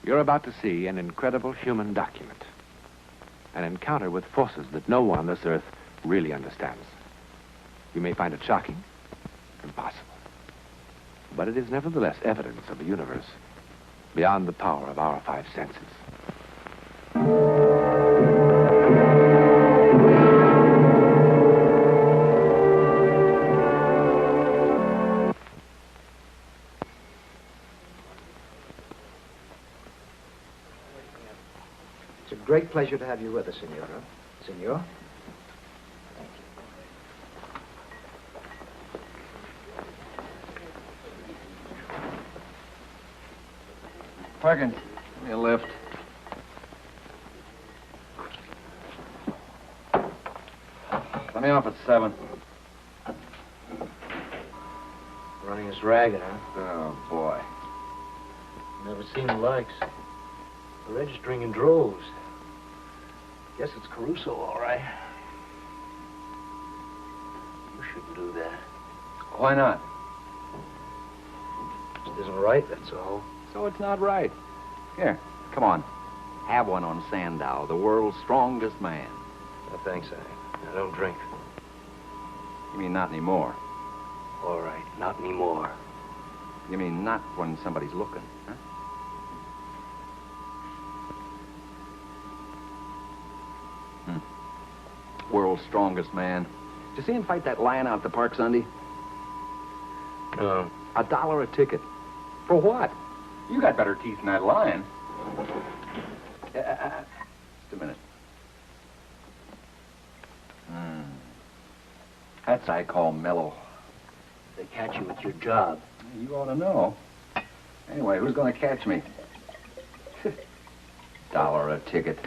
You're about to see an incredible human document. An encounter with forces that no one on this earth really understands. You may find it shocking, impossible. But it is nevertheless evidence of a universe beyond the power of our five senses. It's a great pleasure to have you with us, Senora. Senor? Thank you. Perkins, give me a lift. Let me off at 7. Running us ragged, huh? Oh, boy. Never seen the likes. We're registering in droves. Guess it's Caruso, all right. You shouldn't do that. Why not? It isn't right, that's all. So it's not right. Here, come on. Have one on Sandow, the world's strongest man. No, thanks, I don't drink. You mean not anymore? All right, not anymore. You mean not when somebody's looking, huh? World's strongest man. Did you see him fight that lion out at the park Sunday? No. $1 a ticket. For what? You got better teeth than that lion. Just a minute. That's I call mellow. They catch you at your job. You ought to know. Anyway, who's going to catch me? $1 a ticket.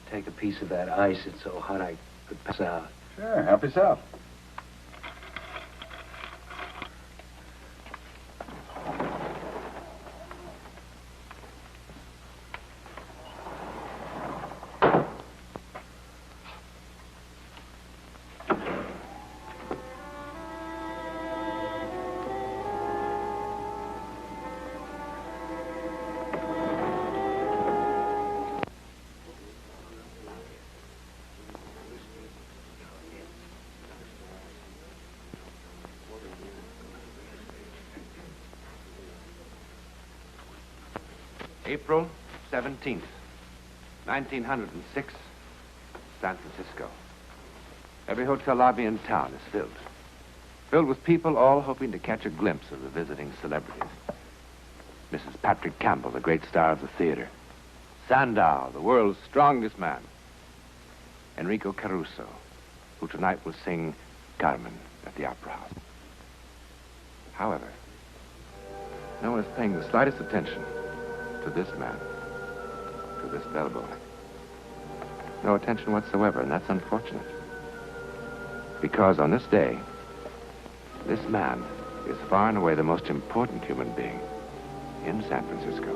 Take a piece of that ice. It's so hot I could pass out. Sure, help yourself. April 17th, 1906, San Francisco. Every hotel lobby in town is filled. Filled with people all hoping to catch a glimpse of the visiting celebrities. Mrs. Patrick Campbell, the great star of the theater. Sandow, the world's strongest man. Enrico Caruso, who tonight will sing Carmen at the Opera House. However, no one is paying the slightest attention to this man, to this bellboy. No attention whatsoever, and that's unfortunate. Because on this day, this man is far and away the most important human being in San Francisco.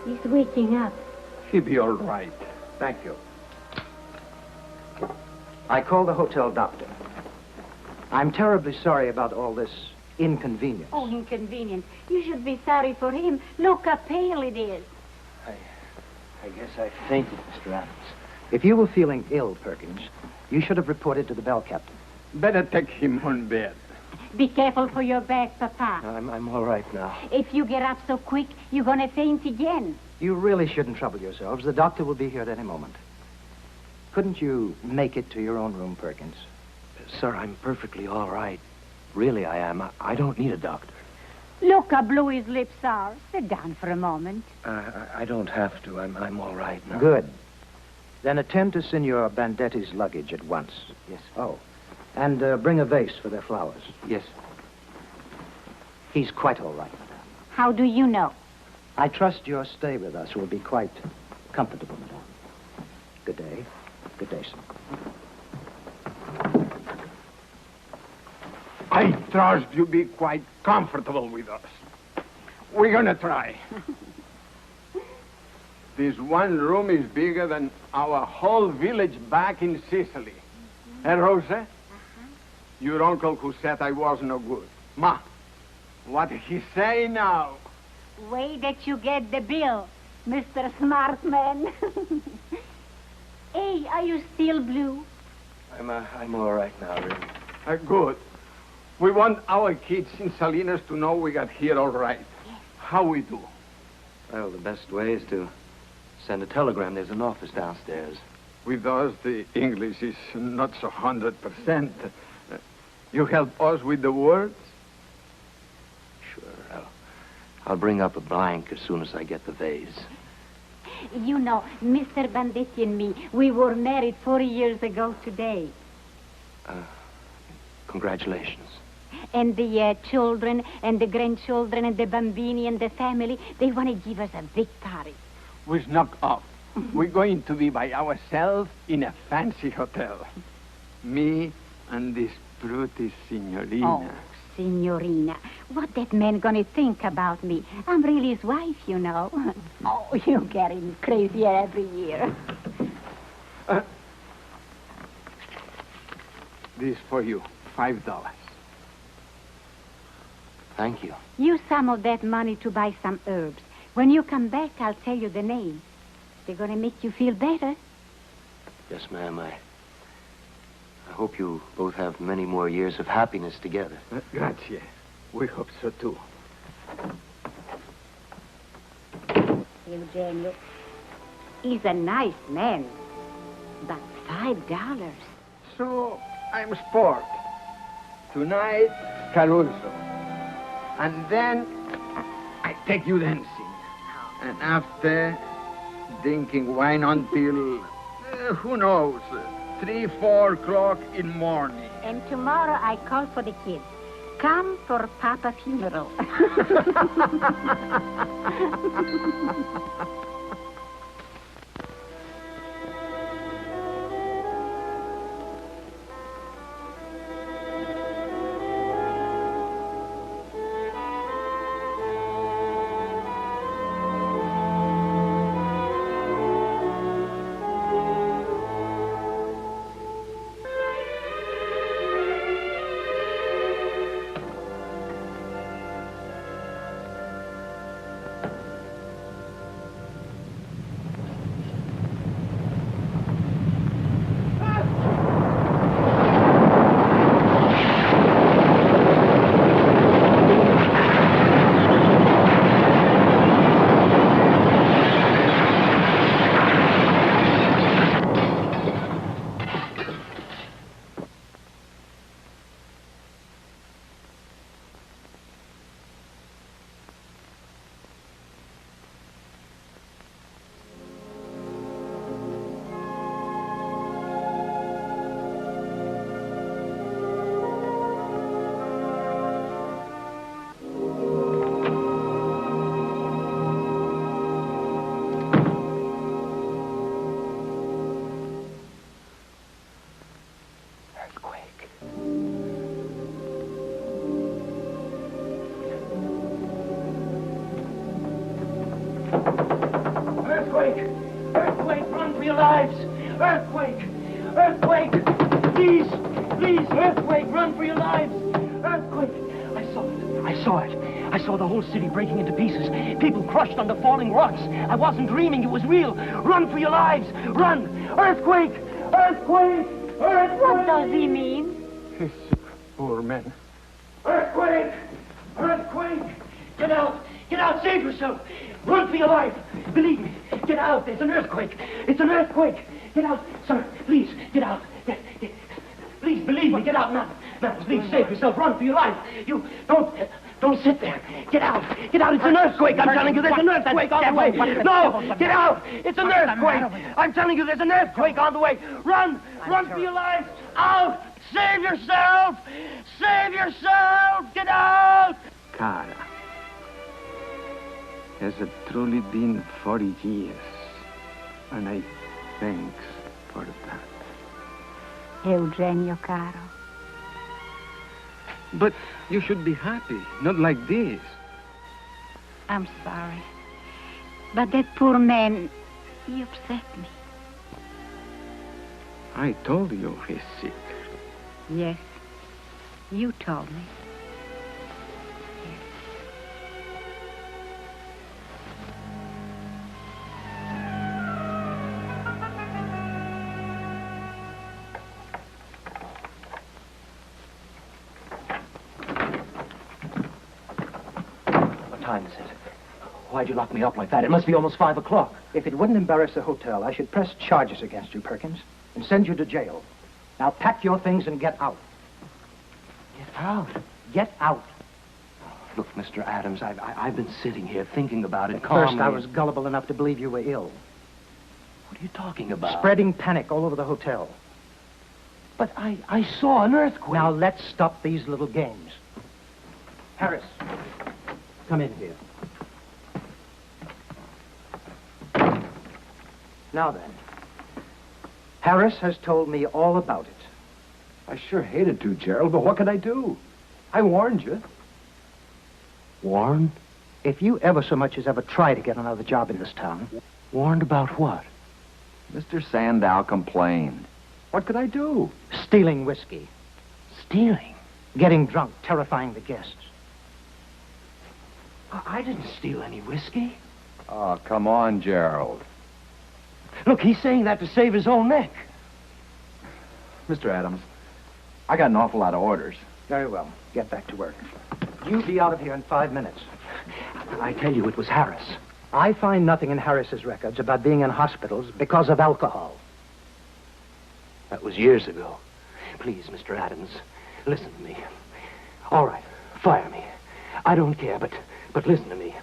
He's waking up. He'll be all right. Thank you. I called the hotel doctor. I'm terribly sorry about all this inconvenience. Oh, inconvenient. You should be sorry for him. Look how pale it is. I guess I fainted, Mr. Adams. If you were feeling ill, Perkins, you should have reported to the bell captain. Better take him on bed. Be careful for your back, Papa. I'm all right now. If you get up so quick, you're going to faint again. You really shouldn't trouble yourselves. The doctor will be here at any moment. Couldn't you make it to your own room, Perkins? Sir, I'm perfectly all right. Really, I am. I don't need a doctor. Look how blue his lips are. Sit down for a moment. I don't have to. I'm all right now. Good. Then attend to Signor Bandetti's luggage at once. Yes. Oh, and bring a vase for their flowers. Yes. He's quite all right, madame. How do you know? I trust your stay with us will be quite comfortable, madame. Good day. Good day, sir. I trust you be quite comfortable with us. We're gonna try. This one room is bigger than our whole village back in Sicily. Eh, Rosa? Your uncle who said I was no good. Ma, what did he say now? Wait that you get the bill, Mr. Smartman. Hey, are you still blue? I'm all right now, really. Good. We want our kids in Salinas to know we got here all right. How we do? Well, the best way is to send a telegram. There's an office downstairs. With us, the English is not so 100%. You help us with the words? Sure. I'll bring up a blank as soon as I get the vase. You know, Mr. Bandetti and me, we were married 40 years ago today. Congratulations. And the children and the grandchildren and the bambini and the family, they want to give us a big party. We snuck off. We're going to be by ourselves in a fancy hotel. Me and this pretty signorina. Oh, signorina. What that man gonna think about me? I'm really his wife, you know. Oh, you're getting crazier every year. This for you, $5. Thank you. Use some of that money to buy some herbs. When you come back, I'll tell you the name. They're gonna make you feel better. Yes, ma'am. I hope you both have many more years of happiness together. Grazie. We hope so, too. Eugenio, he's a nice man, but $5. So, I'm sport. Tonight, Caruso. And then, I take you dancing. And after, drinking wine until, who knows, 3, 4 o'clock in morning. And tomorrow I call for the kids. Come for Papa's funeral. Earthquake! Earthquake! Run for your lives! Earthquake! Earthquake! Please! Please! Earthquake! Run for your lives! Earthquake! I saw it. I saw it. I saw the whole city breaking into pieces. People crushed under falling rocks. I wasn't dreaming. It was real. Run for your lives! Run! Earthquake! Earthquake! Earthquake! What does he mean? Poor man. Earthquake! Earthquake! Get out! Get out! Save yourself! Run for your life! Believe me, get out! There's an earthquake! It's an earthquake! Get out! Sir, please, get out! Please, believe me, get out now! Now, please, save yourself! Run for your life! You, don't sit there! Get out! Get out! It's an earthquake! I'm telling you, there's an earthquake on the way! No! Get out! It's an earthquake! I'm telling you, there's an earthquake on the way! Run! Run for your life! Out! Save yourself! Save yourself! Get out! Cara, has it truly been 40 years? And I thanks for that. Eugenio, caro. But you should be happy, not like this. I'm sorry. But that poor man, he upset me. I told you he's sick. Yes, you told me. What time is it? Why'd you lock me up like that? It must be almost 5 o'clock. If it wouldn't embarrass the hotel, I should press charges against you, Perkins, and send you to jail. Now pack your things and get out. Get out. Get out. Look, Mr. Adams, I've been sitting here thinking about it At calmly. first, I was gullible enough to believe you were ill. What are you talking about? Spreading panic all over the hotel. But I saw an earthquake. Now let's stop these little games. Harris, come in here. Now then, Harris has told me all about it. I sure hated to, Gerald, but what could I do? I warned you. Warned? If you ever so much as ever try to get another job in this town... Warned about what? Mr. Sandow complained. What could I do? Stealing whiskey. Stealing? Getting drunk, terrifying the guests. I didn't steal any whiskey. Oh, come on, Gerald. Look, he's saying that to save his own neck. Mr. Adams, I got an awful lot of orders. Very well. Get back to work. You be out of here in 5 minutes. I tell you, it was Harris. I find nothing in Harris's records about being in hospitals because of alcohol. That was years ago. Please, Mr. Adams, listen to me. All right, fire me. I don't care, but listen to me.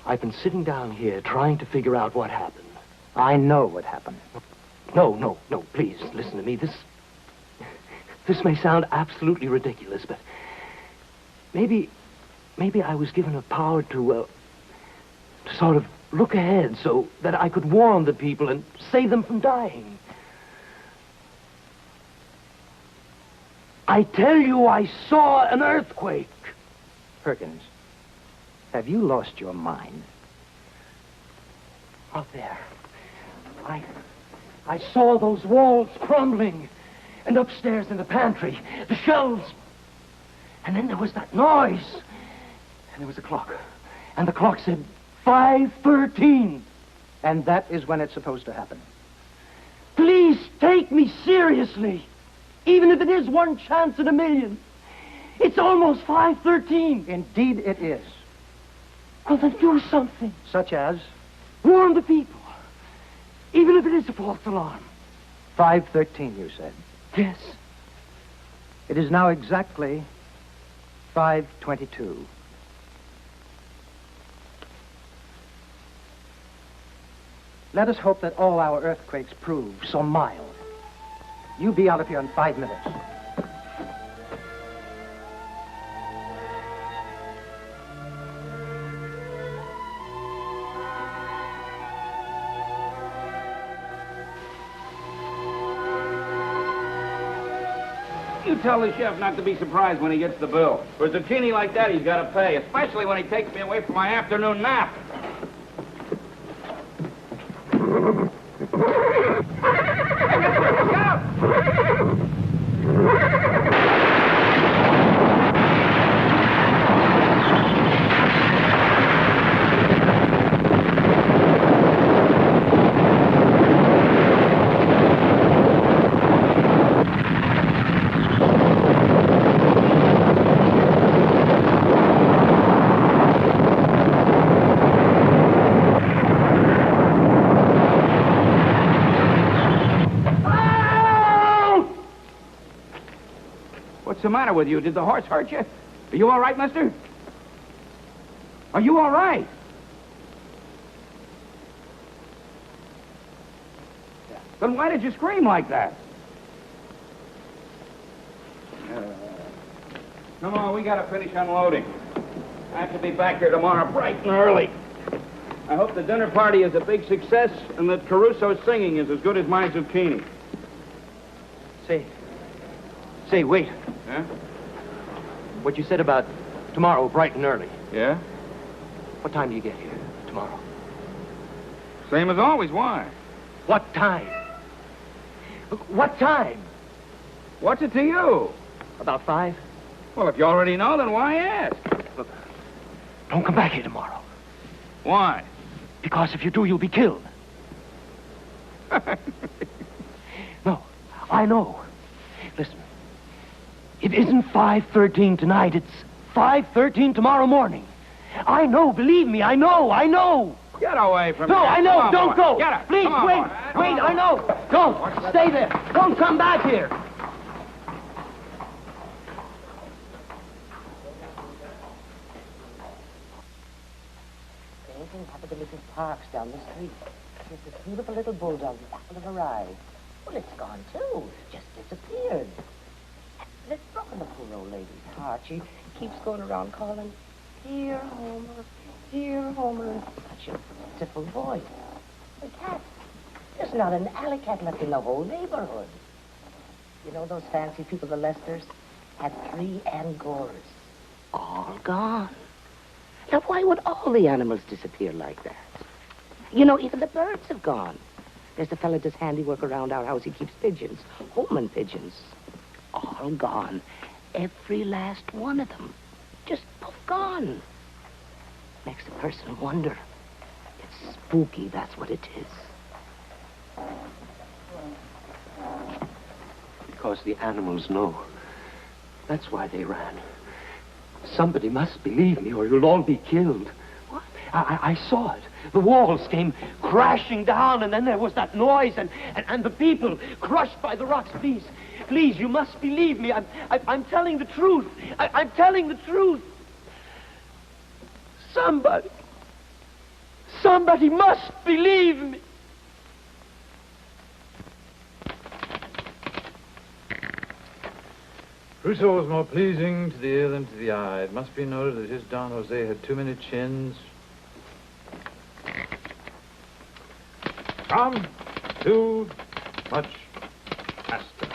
I've been sitting down here trying to figure out what happened. I know what happened. No, please, listen to me. This may sound absolutely ridiculous, but maybe I was given a power to sort of look ahead so that I could warn the people and save them from dying. I tell you, I saw an earthquake. Perkins, have you lost your mind? Out there. I saw those walls crumbling. And upstairs in the pantry, the shelves. And then there was that noise. And there was a clock. And the clock said 5:13. And that is when it's supposed to happen. Please take me seriously. Even if it is one chance in a million. It's almost 5:13. Indeed it is. Well, then do something. Such as? Warn the people. Even if it is a false alarm. 5:13, you said. Yes. It is now exactly 5:22. Let us hope that all our earthquakes prove so mild. You be out of here in 5 minutes. You tell the chef not to be surprised when he gets the bill. For a zucchini like that, he's got to pay, especially when he takes me away from my afternoon nap. What's the matter with you? Did the horse hurt you? Are you all right, mister? Are you all right? Then why did you scream like that? Come on, we gotta finish unloading. I have to be back here tomorrow bright and early. I hope the dinner party is a big success and that Caruso's singing is as good as my zucchini. Say, wait. Yeah? What you said about tomorrow, bright and early. Yeah? What time do you get here tomorrow? Same as always. Why? What time? What time? What's it to you? About 5? Well, if you already know, then why ask? Look, don't come back here tomorrow. Why? Because if you do, you'll be killed. No, I know. Listen, it isn't 5:13 tonight. It's 5:13 tomorrow morning. I know, believe me, I know. Get away from me. No, I know, don't go. Get up. Please, Come on, wait, boy. wait, I know. Don't, stay there. Don't come back here. Anything happened to Mrs. Parks down the street? There's this beautiful little bulldog, the apple of her eye. Well, it's gone, too. Just disappeared. It's broken the poor old lady's heart. She keeps going around calling, "Dear Homer, dear Homer," in such a pitiful voice. The cat. There's not an alley cat left in the whole neighborhood. You know those fancy people, the Lesters, had 3 Angors. All gone. Now, why would all the animals disappear like that? You know, even the birds have gone. There's a fella does handiwork around our house. He keeps pigeons, Holman pigeons. All gone. Every last one of them. Just poof, gone. Makes a person wonder. It's spooky, that's what it is. Because the animals know. That's why they ran. Somebody must believe me or you'll all be killed. What? I saw it. The walls came crashing down and then there was that noise and the people crushed by the rocks. Please, you must believe me. I'm telling the truth. I'm telling the truth. Somebody must believe me. Crusoe was more pleasing to the ear than to the eye. It must be noted that his Don Jose had too many chins. Come, too much faster.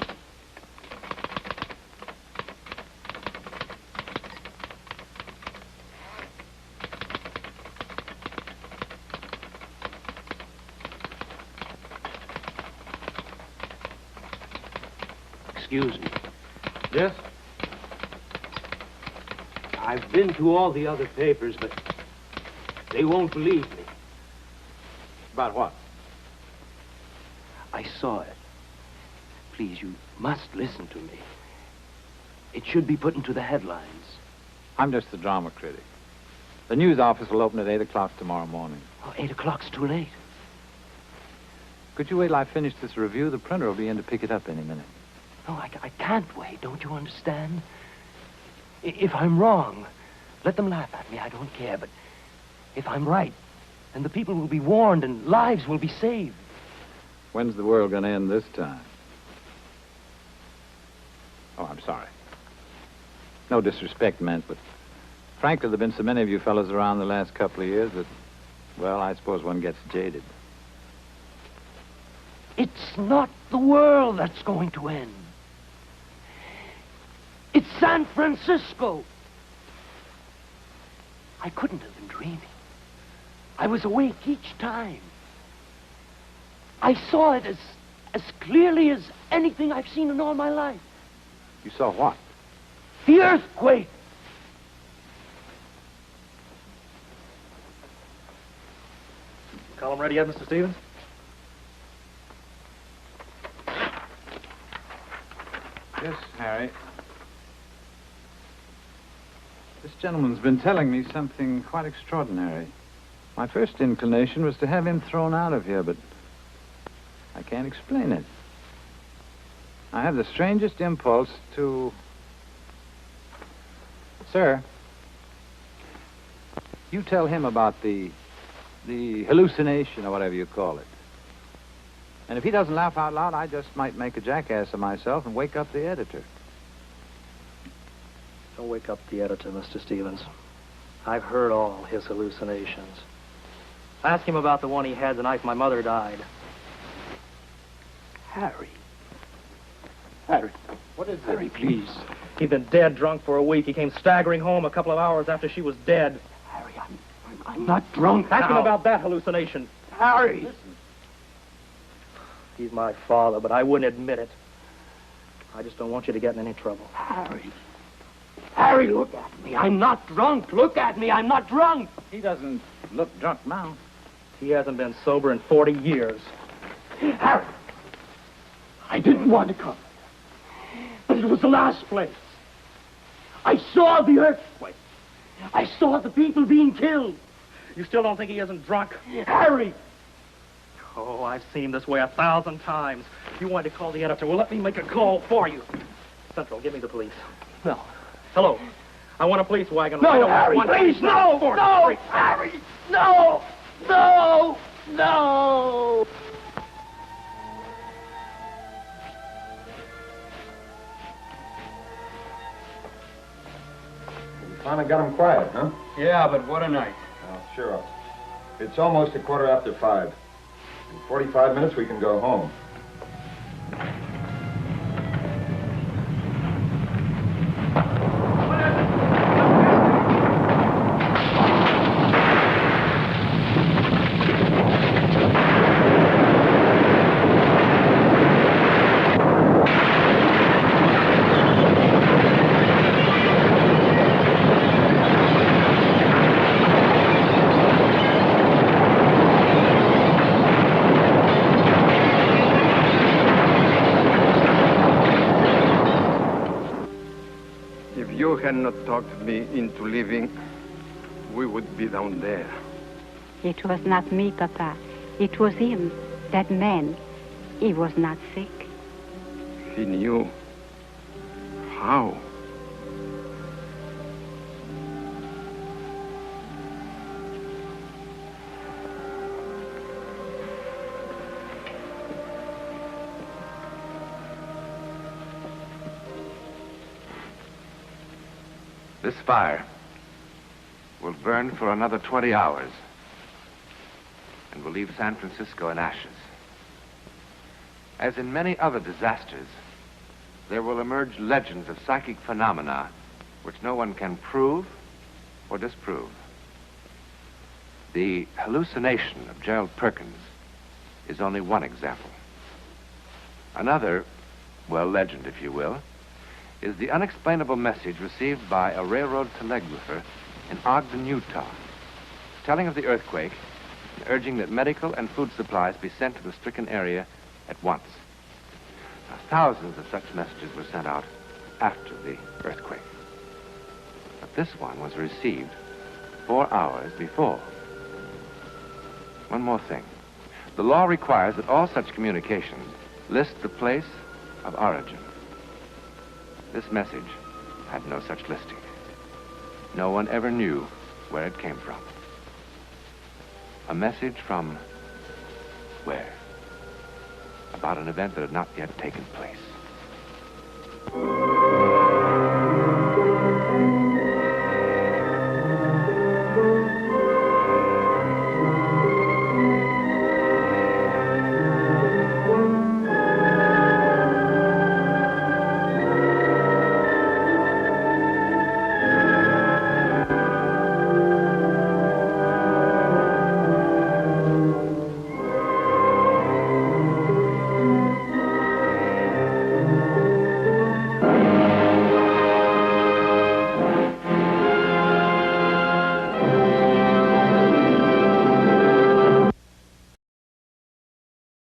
Excuse me. Yes? I've been to all the other papers, but they won't believe me. About what? I saw it. Please, you must listen to me. It should be put into the headlines. I'm just the drama critic. The news office will open at 8 o'clock tomorrow morning. Oh, 8 o'clock's too late. Could you wait till I finish this review? The printer will be in to pick it up any minute. No, I can't wait. Don't you understand? If I'm wrong, let them laugh at me. I don't care. But if I'm right, then the people will be warned and lives will be saved. When's the world going to end this time? Oh, I'm sorry. No disrespect meant, but frankly, there have been so many of you fellows around the last couple of years that, well, I suppose one gets jaded. It's not the world that's going to end. It's San Francisco. I couldn't have been dreaming. I was awake each time. I saw it as clearly as anything I've seen in all my life. You saw what? The earthquake. Column ready yet, Mr. Stevens? Yes, Harry. This gentleman's been telling me something quite extraordinary. My first inclination was to have him thrown out of here, but I can't explain it. I have the strangest impulse to Sir, you tell him about the hallucination or whatever you call it. And if he doesn't laugh out loud, I just might make a jackass of myself and wake up the editor. Don't wake up the editor, Mr. Stevens. I've heard all his hallucinations. Ask him about the one he had the night my mother died. Harry. Harry. What is Harry, please. He'd been dead drunk for a week. He came staggering home a couple of hours after she was dead. Harry, I'm not drunk Ask him now. about that hallucination. Harry! He's my father, but I wouldn't admit it. I just don't want you to get in any trouble. Harry. Harry, look at me. I'm not drunk. Look at me. I'm not drunk. He doesn't look drunk now. He hasn't been sober in 40 years. Harry, I didn't want to come. But it was the last place. I saw the earthquake. I saw the people being killed. You still don't think he isn't drunk? Harry! Oh, I've seen him this way 1,000 times. You wanted to call the editor. Well, let me make a call for you. Central, give me the police. No. Hello. I want a police wagon. No, Harry, please, no! No! Harry! No! No! No! Finally got him quiet, huh? Yeah, but what a night. Well, sure. It's almost 5:15. In 45 minutes, we can go home. If you had not talked me into leaving, we would be down there. It was not me, Papa. It was him, that man. He was not sick. He knew. How? This fire will burn for another 20 hours and will leave San Francisco in ashes. As in many other disasters, there will emerge legends of psychic phenomena which no one can prove or disprove. The hallucination of Gerald Perkins is only one example. Another, well, legend, if you will, is the unexplainable message received by a railroad telegrapher in Ogden, Utah, telling of the earthquake and urging that medical and food supplies be sent to the stricken area at once. Now, thousands of such messages were sent out after the earthquake. But this one was received 4 hours before. One more thing. The law requires that all such communications list the place of origin. This message had no such listing. No one ever knew where it came from. A message from where? About an event that had not yet taken place.